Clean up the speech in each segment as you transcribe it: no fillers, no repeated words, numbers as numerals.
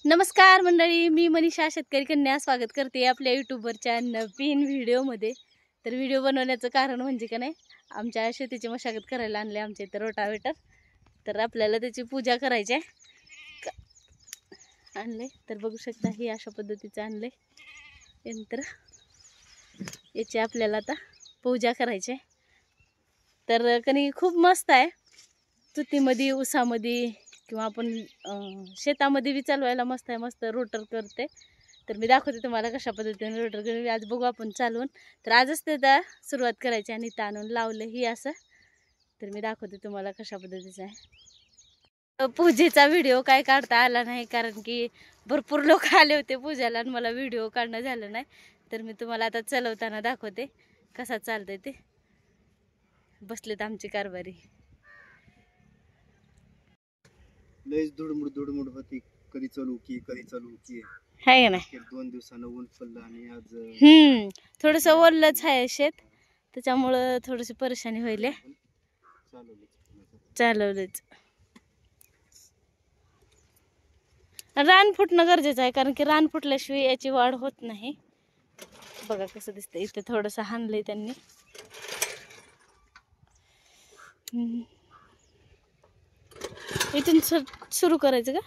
नमस्कार मंडळी, मी मनीषा शेतकरी कन्या स्वागत करते आपल्या यूट्यूबवरच्या नवीन व्हिडिओमध्ये। तर व्हिडिओ बनवण्याचं कारण म्हणजे का नाही, आमच्या शेतीची मशागत करायला आणले आमच्या इथं रोटावेटर। तर आपल्याला त्याची पूजा करायची आहे, आणले तर बघू शकता ही अशा पद्धतीचं आणले यंत्र। याची आपल्याला आता पूजा करायची आहे। तर कणी खूप मस्त आहे, तुतीमध्ये उसामध्ये किंवा आपण शेतामध्ये बी चालवायला मस्त आहे, मस्त रोटर करते। तर मी दाखवते तुम्हाला कशा पद्धतीने रोटर करते, आज बघू आपण चालवून। तर आजच त्याला सुरुवात करायची आणि इथं आणून लावलं ही असं। तर मी दाखवते तुम्हाला कशा पद्धतीचं आहे। पूजेचा व्हिडिओ काय काढता आला नाही, कारण की भरपूर लोक आले होते पूजेला आणि मला व्हिडिओ काढणं झालं नाही। तर मी तुम्हाला आता चालवताना दाखवते कसा चालतंय ते। बसलेत आमची कारभारी, लयच दुडमुड होती, कधी चालू की हाय ना। 2 दिवसानं ऊन पडलं आणि आज थोडस ओलच आहे शेत, त्याच्यामुळं थोडीशी परेशानी होईल। चालवलंच रान फुटणं गरजेचं आहे, कारण की रान फुटल्याशिवाय याची वाढ होत नाही। बघा कसं दिसतंय, इथे थोडस हाणलंय त्यांनी। इथून सुरू करायचं का?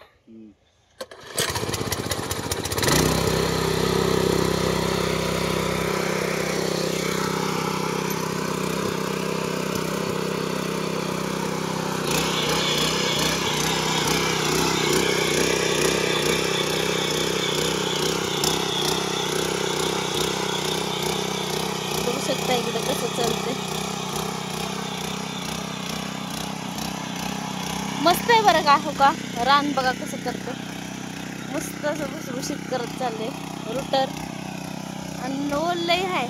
बघू शकता इकडं कसं चालतंय, मस्त आहे बरं का। हो का, रान बघा कसं करते, मस्त असं भुसभुशीत करत चालले रोटर, आणि ओलही आहे।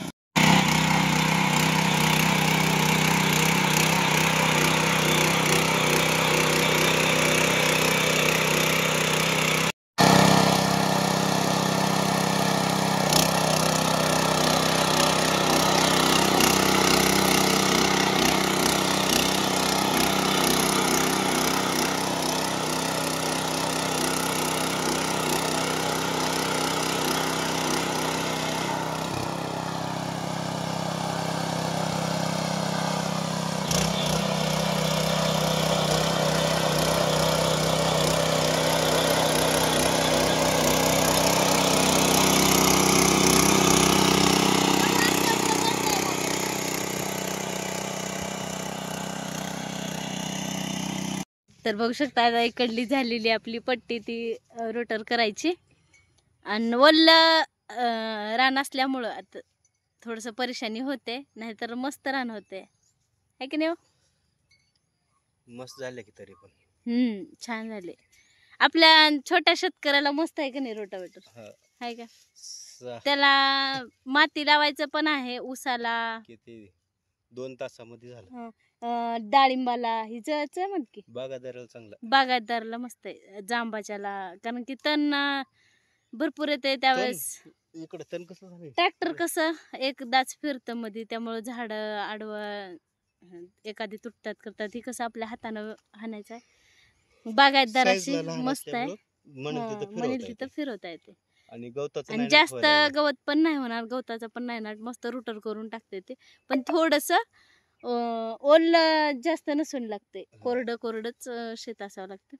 तर बघू शकता आता इकडली झालेली आपली पट्टी ती रोटर करायची, आणि वल्ल रान असल्यामुळं आता थोडंसं परेशानी होते, नाहीतर मस्त रान होते, है की नाही? मस्त झाले की तरी पण छान झाले। आपल्या छोट्या शेतकऱ्याला मस्त आहे की नाही रोटावेटर, आहे का? त्याला माती लावायचं पण आहे, ऊसाला किती 2 तासामध्ये झालं, डाळिंबाला हिच म्हण की बागायतदाराला चांगला, बागायतदारला मस्त आहे, जांबाच्याला, कारण की तण भरपूर येते त्यावेळेस। इकडे तण कसं झालं, ट्रॅक्टर कसं एकदाच फिरतं मध्ये, त्यामुळे झाड आडवं एखादी तुटतात करतात, ही कसं आपल्या हातानं हाणायचं आहे। बागायतदाराची मस्त आहे, म्हणेल तिथं फिरवता येते, आणि जास्त गवत पण नाही होणार, गवताचा पण नाही ना, मस्त रुटर करून टाकते ते। पण थोडस ओल जास्त नसून लागते, कोरडच शेत असावं लागतं।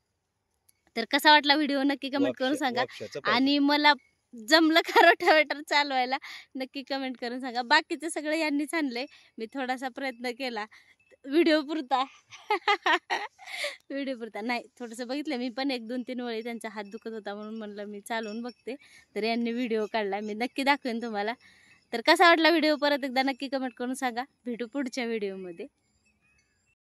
तर कसा वाटला व्हिडिओ नक्की कमेंट करून सांगा, आणि मला जमलं का रोटावेटर चालवायला नक्की कमेंट करून सांगा। बाकीचं सगळं यांनीच आणलंय, मी थोडासा प्रयत्न केला व्हिडिओ पुरता व्हिडिओ पुरता नाही, थोडंसं बघितलं मी पण, 1-2-3 वेळी त्यांचा हात दुखत होता म्हणून म्हणलं मी चालवून बघते। तर यांनी व्हिडिओ काढला, मी नक्की दाखवेन तुम्हाला। तर कसा वाटला व्हिडिओ परत एकदा नक्की कमेंट करून सांगा, भेटू पुढच्या व्हिडिओमध्ये।